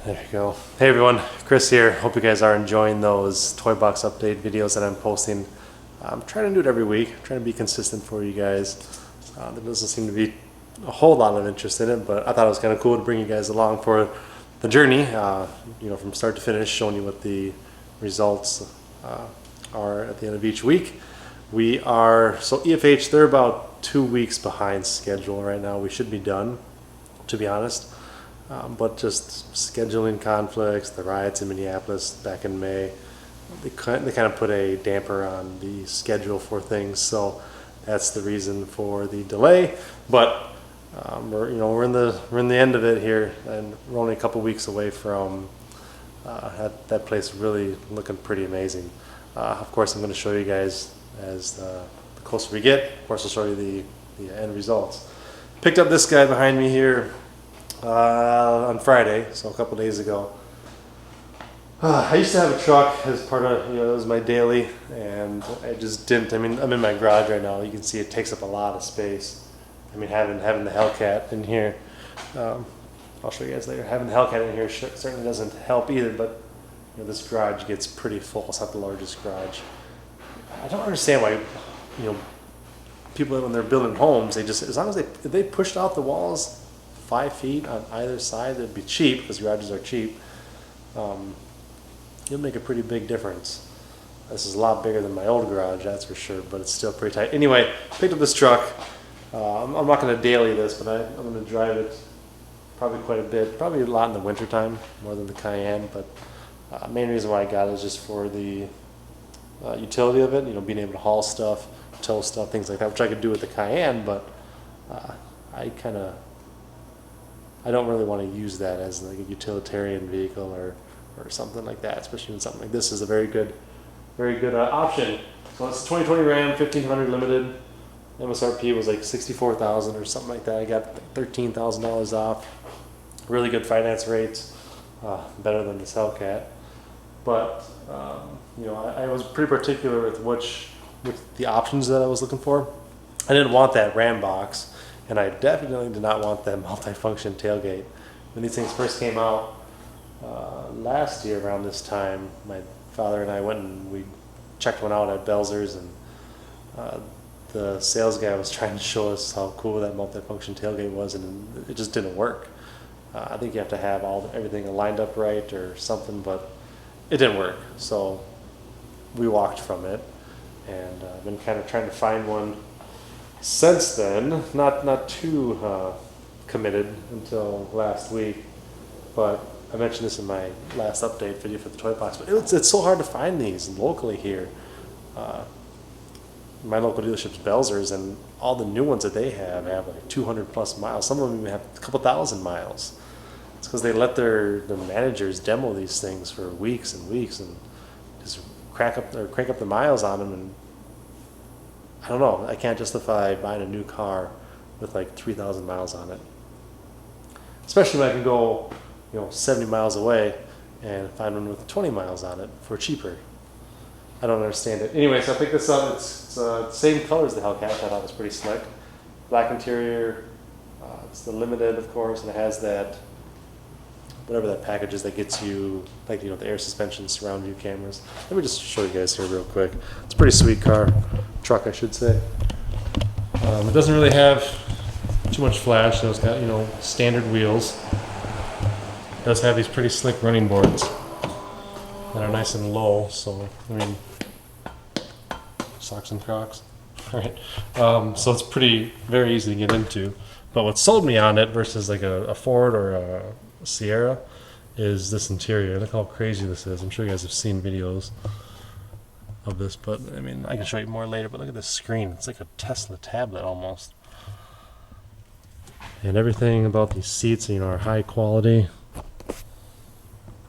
There you go. Hey everyone, Chris here. Hope you guys are enjoying those toy box update videos that I'm posting. I'm trying to do it every week. I'm trying to be consistent for you guys. There doesn't seem to be a whole lot of interest in it, but I thought it was kind of cool to bring you guys along for the journey. From start to finish, showing you what the results are at the end of each week. We are, so EFH, they're about 2 weeks behind schedule right now. We should be done, to be honest. But just scheduling conflicts, the riots in Minneapolis back in May, they kind of put a damper on the schedule for things. So that's the reason for the delay. But we're in the end of it here, and we're only a couple weeks away from that place really looking pretty amazing. Of course, I'm going to show you guys as the closer we get. Of course, I'll show you the end results. Picked up this guy behind me here on Friday, so a couple days ago. I used to have a truck as part of, it was my daily, and I just didn't. I mean, I'm in my garage right now. You can see it takes up a lot of space. I mean, having the Hellcat in here, I'll show you guys later. Having the Hellcat in here certainly doesn't help either, but this garage gets pretty full. It's not the largest garage. I don't understand why, people, when they're building homes, they just, as long as if they pushed out the walls 5 feet on either side, it'd be cheap, because garages are cheap. It'll make a pretty big difference. This is a lot bigger than my old garage, that's for sure, but it's still pretty tight. Anyway, picked up this truck. I'm not going to daily this, but I'm going to drive it probably quite a bit, probably a lot in the winter time, more than the Cayenne. But main reason why I got it is just for the utility of it, being able to haul stuff, tow stuff, things like that, which I could do with the Cayenne, but I don't really want to use that as like a utilitarian vehicle or something like that, especially when something like this is a very good option. So it's a 2020 Ram 1500 limited. MSRP was like $64,000 or something like that. I got $13,000 off. Really good finance rates, better than this Hellcat. But I was pretty particular with the options that I was looking for. I didn't want that Ram box, and I definitely did not want that multi-function tailgate. When these things first came out last year around this time, my father and I went and we checked one out at Belzer's, and the sales guy was trying to show us how cool that multi-function tailgate was, and it just didn't work. I think you have to have everything lined up right or something, but it didn't work. So we walked from it, and I've been kind of trying to find one since then. Not too committed until last week, but I mentioned this in my last update video for the toy box. But it's so hard to find these locally here. My local dealership's Belzer's, and all the new ones that they have like 200 plus miles. Some of them even have a couple thousand miles. It's because they let their managers demo these things for weeks and weeks and just crank up the miles on them. And I don't know, I can't justify buying a new car with like 3,000 miles on it, especially when I can go 70 miles away and find one with 20 miles on it for cheaper. I don't understand it. Anyway, so I picked this up. It's the same color as the Hellcat. I thought it was pretty slick. Black interior. It's the limited, of course, and it has that, whatever that package is that gets you, like, the air suspension, surround view cameras. Let me just show you guys here real quick. It's a pretty sweet truck, I should say. It doesn't really have too much flash. It's got, standard wheels. It does have these pretty slick running boards that are nice and low, so, socks and Crocs. All right. So it's very easy to get into. But what sold me on it versus like a Ford or a Sierra is this interior. Look how crazy this is. I'm sure you guys have seen videos of this, but I can show you more later. But look at this screen. It's like a Tesla tablet almost. And everything about these seats, are high quality.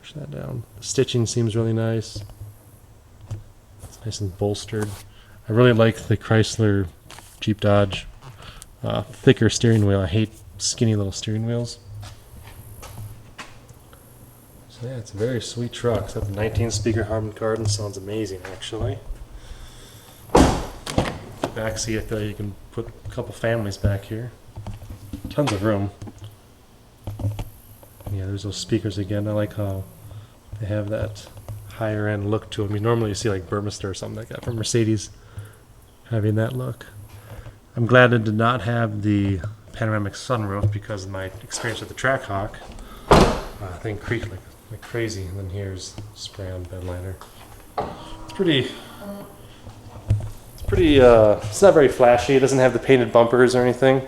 Push that down. The stitching seems really nice. It's nice and bolstered. I really like the Chrysler Jeep Dodge thicker steering wheel. I hate skinny little steering wheels. So yeah, it's a very sweet truck. It's got the 19 speaker Harman Kardon. Sounds amazing, actually. Back seat, I feel like you can put a couple families back here. Tons of room. Yeah, there's those speakers again. I like how they have that higher end look to them. Normally you see like Burmester or something like that from Mercedes having that look. I'm glad it did not have the panoramic sunroof because of my experience with the Trackhawk. Thing creaked like crazy, and then here's spray-on bed liner. It's pretty. It's not very flashy. It doesn't have the painted bumpers or anything,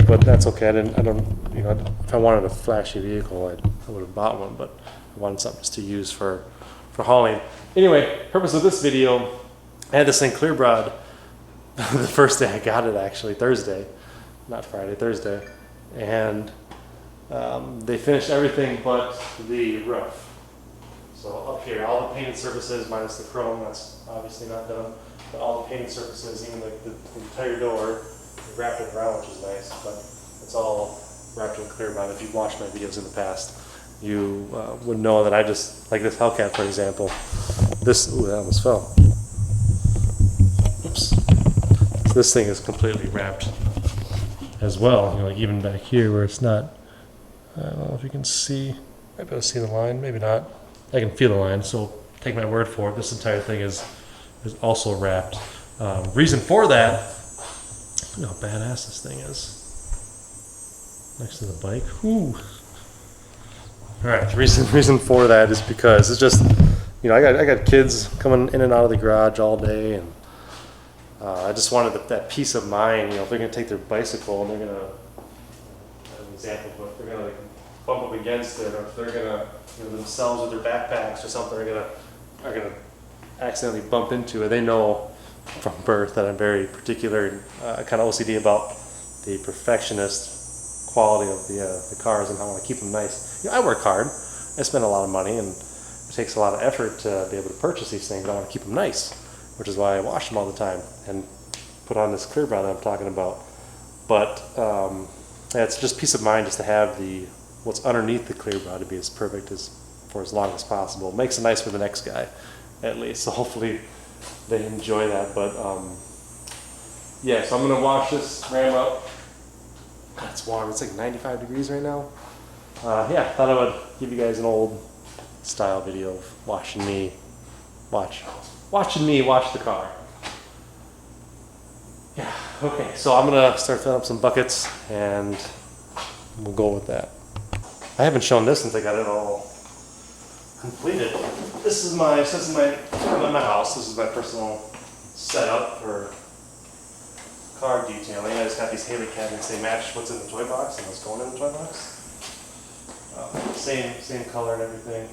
but that's okay. If I wanted a flashy vehicle, I would have bought one, but I wanted something just to use for hauling. Anyway, purpose of this video, I had this thing clear brod the first day I got it, actually Thursday, not Friday, Thursday, and they finished everything but the roof. So up here, all the painted surfaces minus the chrome, that's obviously not done, but all the painted surfaces, even the entire door, they wrapped it around, which is nice, but it's all wrapped in clear brod. If you've watched my videos in the past, you would know that I just, like this Hellcat for example, that almost fell. Oops. So this thing is completely wrapped as well, like even back here where it's not, I don't know if you can see, might be able to see the line, maybe not. I can feel the line, so take my word for it. This entire thing is also wrapped. Reason for that, look how badass this thing is. Next to the bike. Whew. All right, the reason for that is because it's just, I got kids coming in and out of the garage all day, and I just wanted that peace of mind. If they're gonna take their bicycle and they're gonna, as an example, but if they're gonna bump up against it, or if they're gonna themselves with their backpacks or something are gonna accidentally bump into it, they know from birth that I'm very particular, kind of OCD about the perfectionist quality of the cars and how I want to keep them nice. I work hard, I spend a lot of money, and it takes a lot of effort to be able to purchase these things. I want to keep them nice, which is why I wash them all the time and put on this clear brown that I'm talking about. But it's just peace of mind just to have what's underneath the clear brown to be as perfect for as long as possible. It makes it nice for the next guy, at least. So hopefully they enjoy that. But yeah, so I'm gonna wash this Ram up. It's warm. It's like 95 degrees right now. Yeah, thought I would give you guys an old style video of watching me wash the car. Yeah. Okay. So I'm gonna start filling up some buckets, and we'll go with that. I haven't shown this since I got it all completed. I'm at my house. This is my personal setup for car detailing. I just got these Haley cabinets. They match what's in the toy box and what's going in the toy box. Same color and everything.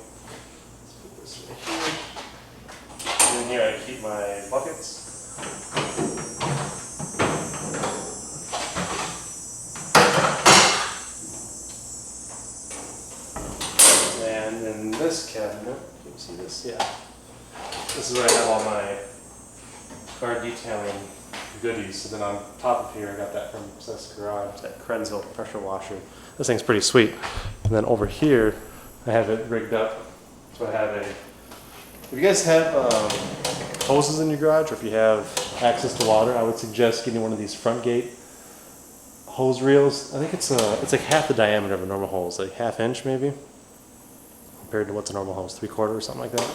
Let's put this right here. And in here I keep my buckets. And in this cabinet, can you see this? Yeah. This is where I have all my car detailing goodies. So then on top of here, I got that from Obsessed Garage, that Krenzel pressure washer. This thing's pretty sweet. And then over here, I have it rigged up. So I have if you guys have hoses in your garage, or if you have access to water, I would suggest getting one of these front gate hose reels. I think it's like half the diameter of a normal hose, like ½ inch maybe, compared to what's a normal hose, 3/4 or something like that.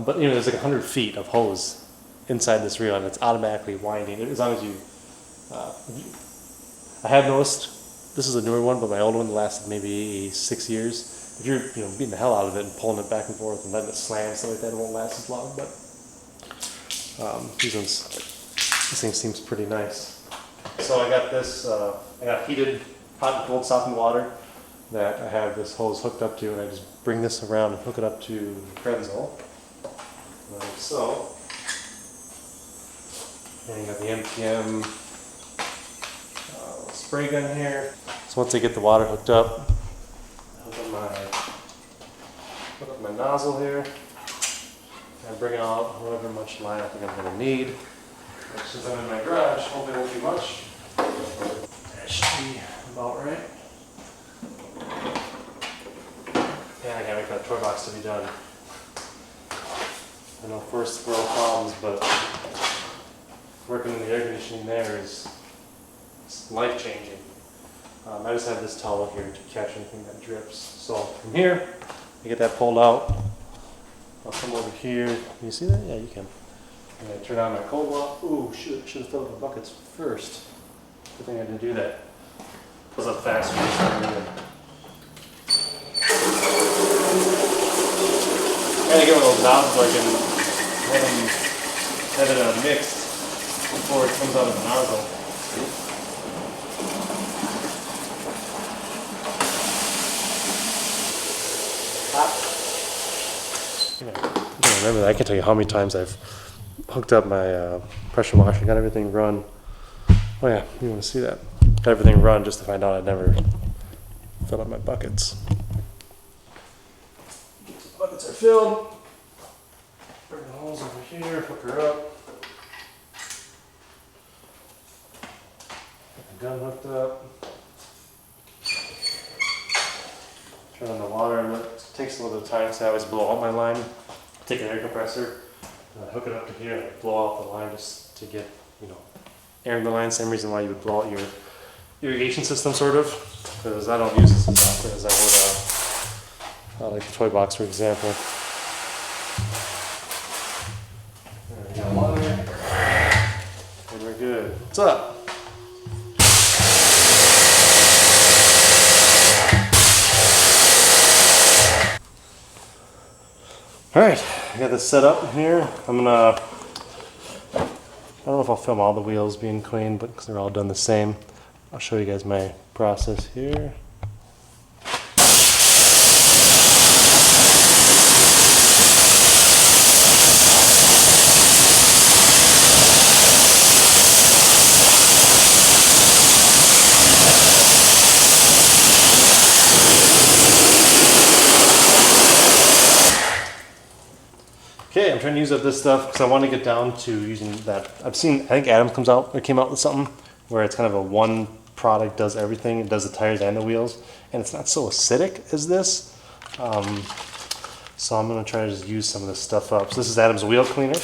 But there's like 100 feet of hose inside this reel, and it's automatically winding. As long as you, I have noticed, this is a newer one, but my old one lasted maybe 6 years. If you're beating the hell out of it and pulling it back and forth and letting it slam, stuff like that, it won't last as long. But this thing seems pretty nice. So I got this, I got heated hot and cold softened water that I have this hose hooked up to, and I just bring this around and hook it up to the Krenzel, like so. And you got the MPM spray gun here. So once I get the water hooked up, hook up my nozzle here, and bring out however much line I think I'm going to need. Since I'm in my garage, hopefully it won't be much. That should be about right. Yeah, I gotta wait for that toy box to be done. I know first world problems, but working in the air conditioning there is life-changing. I just have this towel here to catch anything that drips. So from here, I get that pulled out. I'll come over here. Can you see that? Yeah, you can. And I turn on my cold water. Ooh, shoot, I should have filled up the buckets first. Good thing I didn't do that. Fills up faster. I gotta get one of those knobs so I can have it mixed before it comes out of the nozzle. I can't remember that. I can tell you how many times I've hooked up my pressure washer, got everything run. Oh yeah, you want to see that? Got everything run just to find out I'd never filled up my buckets. Buckets are filled. Bring the hose over here, hook her up. Get the gun hooked up. Turn on the water, and it takes a little bit of time, so I always blow out my line. Take an air compressor, hook it up to here, and blow out the line just to get, air in the line. Same reason why you would blow out your irrigation system, sort of, because I don't use this as often as I would, like a toy box, for example. There we go, water, and we're good. What's up? Alright, I got this set up here. I don't know if I'll film all the wheels being cleaned, but because they're all done the same. I'll show you guys my process here. Okay, I'm trying to use up this stuff because I want to get down to using that. I think Adam came out with something where it's kind of a one product does everything. It does the tires and the wheels, and it's not so acidic as this. So I'm going to try to just use some of this stuff up. So this is Adam's wheel cleaner. It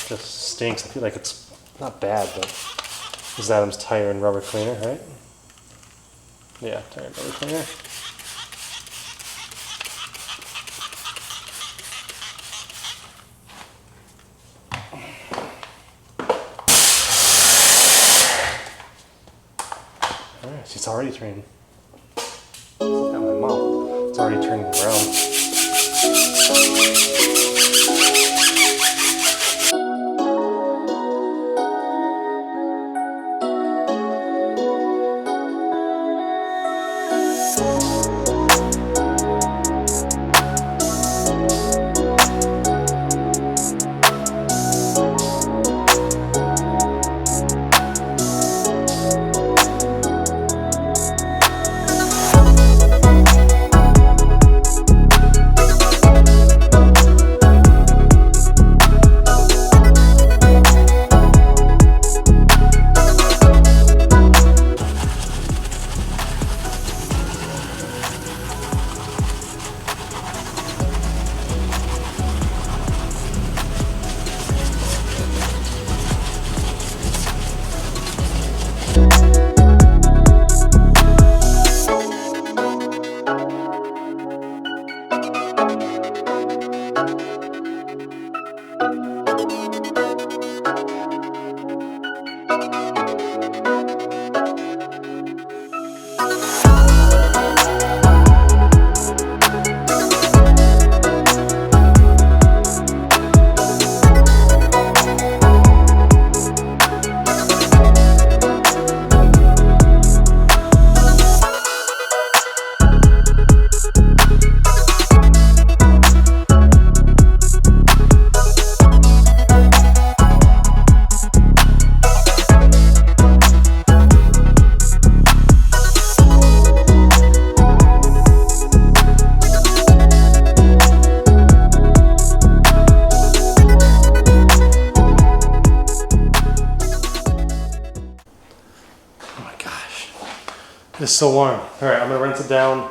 just stinks. I feel like it's not bad, but this is Adam's tire and rubber cleaner, right? Yeah, tire and rubber cleaner. It's already turning. Look at my mouth. It's already turning brown. It's so warm. All right, I'm gonna rinse it down,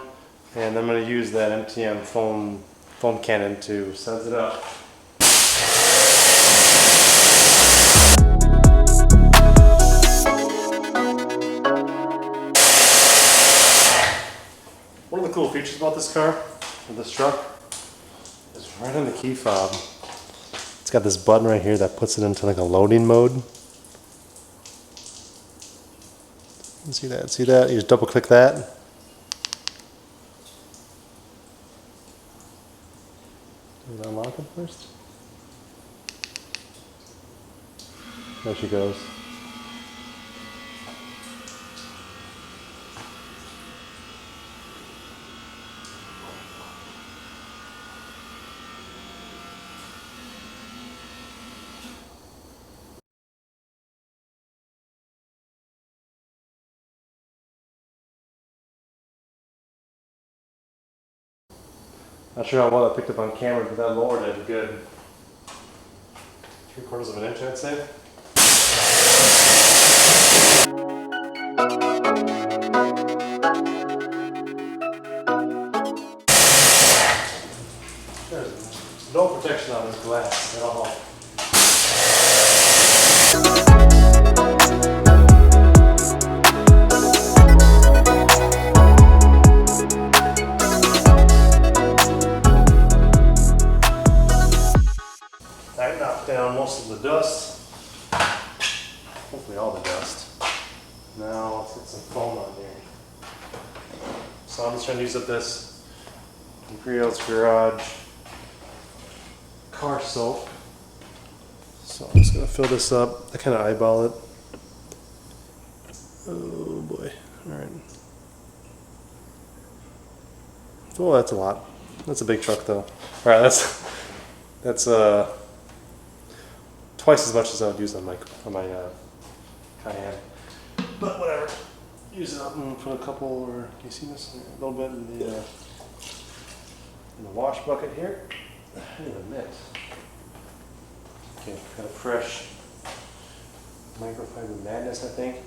and I'm gonna use that MTM foam cannon to suds it up. the cool features about this car, or this truck, is right on the key fob. It's got this button right here that puts it into like a loading mode. See that? See that? You just double click that. Does it unlock it first? There she goes. Not sure how well I picked up on camera, but that lowered it good. 3/4 of an inch, I'd say. There's no protection on this glass at all. That knocked down most of the dust. Hopefully all the dust. Now let's get some foam on here. So I'm just trying to use up this Imperial's Garage car soap. So I'm just going to fill this up. I kind of eyeball it. Oh boy. Alright. Oh, that's a lot. That's a big truck though. Alright, that's twice as much as I would use on my Cayenne. But whatever. Use it up and put a couple, or can you see this? A little bit in the wash bucket here. I didn't even mitt. Okay, kind of fresh microfiber madness, I think.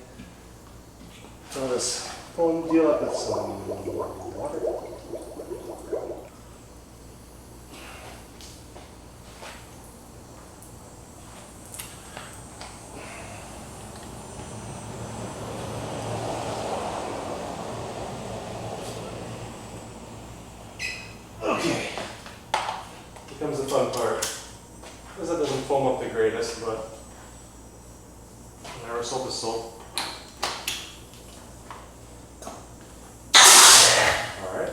Fill this foam deal up with some water. Okay, here comes the fun part. This doesn't foam up the greatest, but whatever, soap is soap. Alright.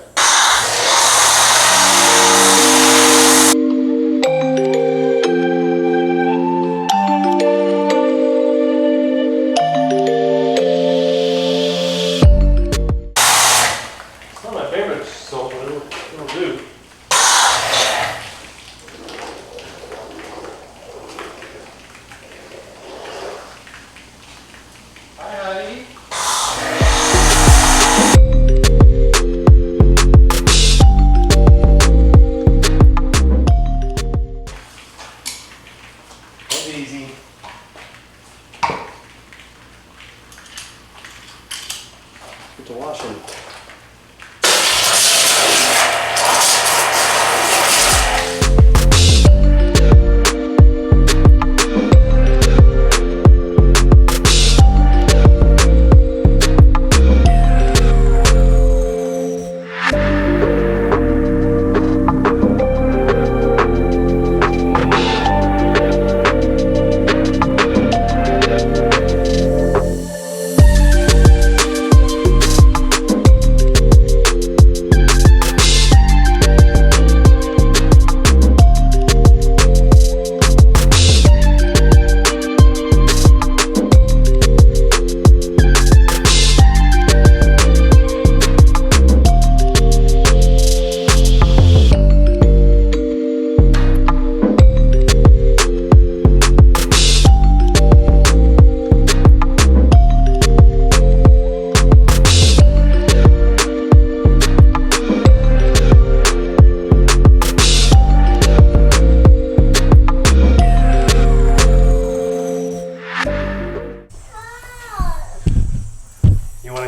It's not my favorite soap, but it'll do. Easy. Get to washing.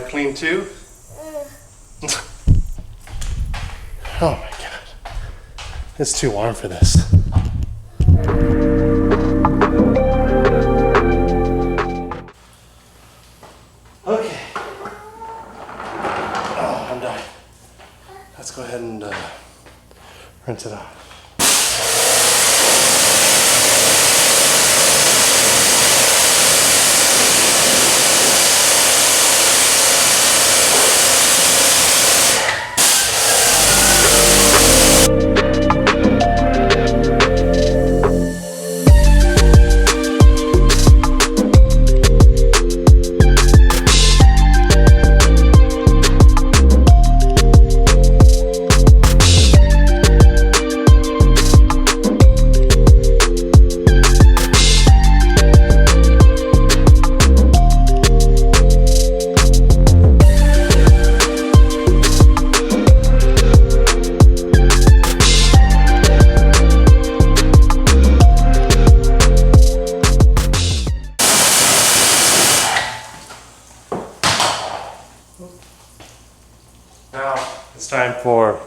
Clean too? Oh my god. It's too warm for this. Okay. Oh, I'm done. let's go ahead and rinse it off. Now it's time for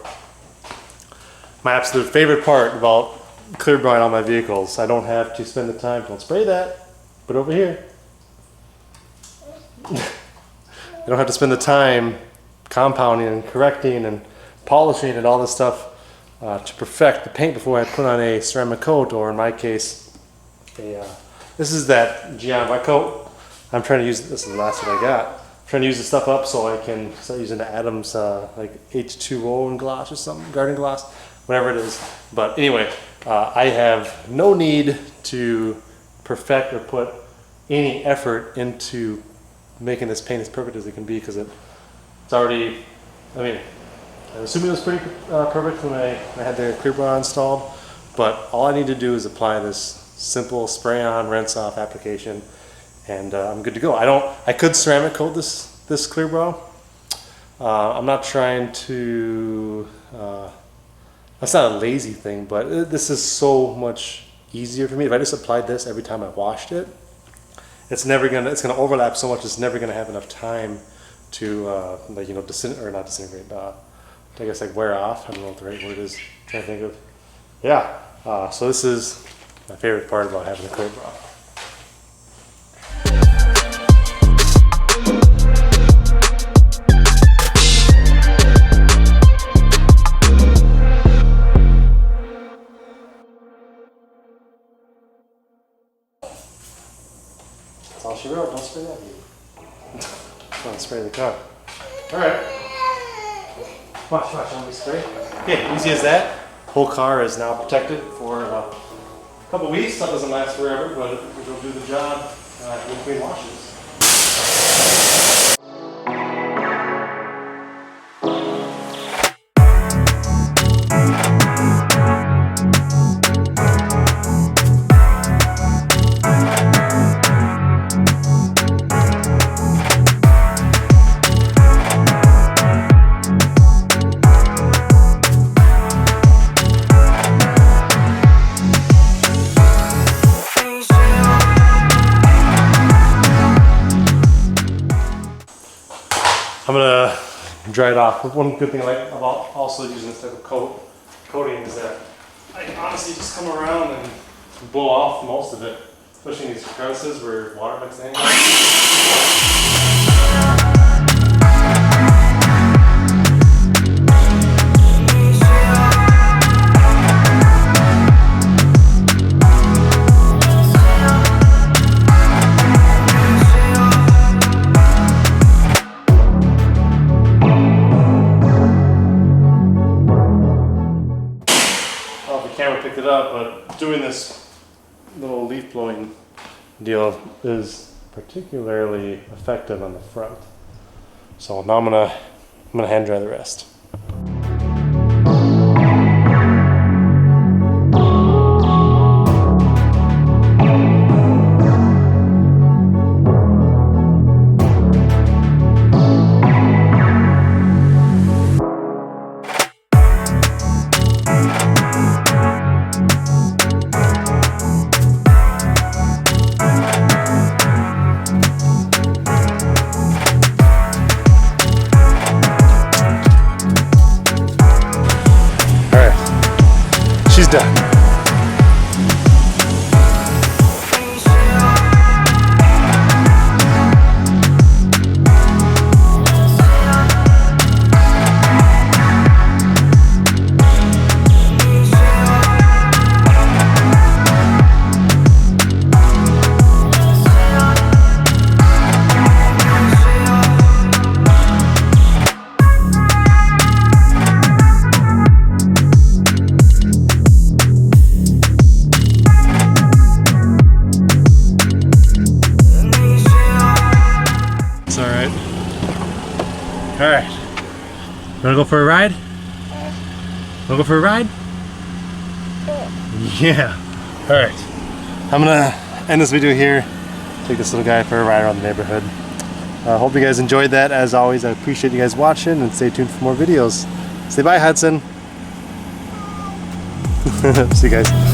my absolute favorite part about clear brine on my vehicles. I don't have to spend the time, don't spray that, put it over here. I don't have to spend the time compounding and correcting and polishing and all this stuff to perfect the paint before I put on a ceramic coat, or in my case, this is that Giant wet coat. I'm trying to use, this is the last one I got. Trying to use the stuff up so I can start using the Adams like H2O and gloss or something, garden gloss, whatever it is. But anyway, I have no need to perfect or put any effort into making this paint as perfect as it can be, because it's already, I mean, I assume it was pretty perfect when I had the clear brine installed, but all I need to do is apply this simple spray on, rinse off application, and I'm good to go. I could ceramic coat this clear brow. I'm not trying to, that's not a lazy thing, but this is so much easier for me. If I just applied this every time I washed it, it's gonna overlap so much, it's never gonna have enough time to like, you know, not disintegrate, I guess like wear off. I don't know what the right word is. I'm trying to think of. Yeah, so this is my favorite part about having a clear brow. That's all she wrote. Don't spray that, you. Don't spray the car. All right. Watch, let me spray. Okay, easy as that. Whole car is now protected for a couple weeks. That doesn't last forever, but it'll do the job in between washes. I'm gonna dry it off. One good thing I like about also using this type of coating is that I can honestly just come around and blow off most of it, especially in these crevices where water mixes in. Camera picked it up, but doing this little leaf blowing deal is particularly effective on the front. So now I'm gonna hand dry the rest. She's done. That's all right. All right. Wanna go for a ride? Wanna go for a ride? Yeah. All right. I'm gonna end this video here. Take this little guy for a ride around the neighborhood. Hope you guys enjoyed that. As always, I appreciate you guys watching, and stay tuned for more videos. Say bye, Hudson. See you guys.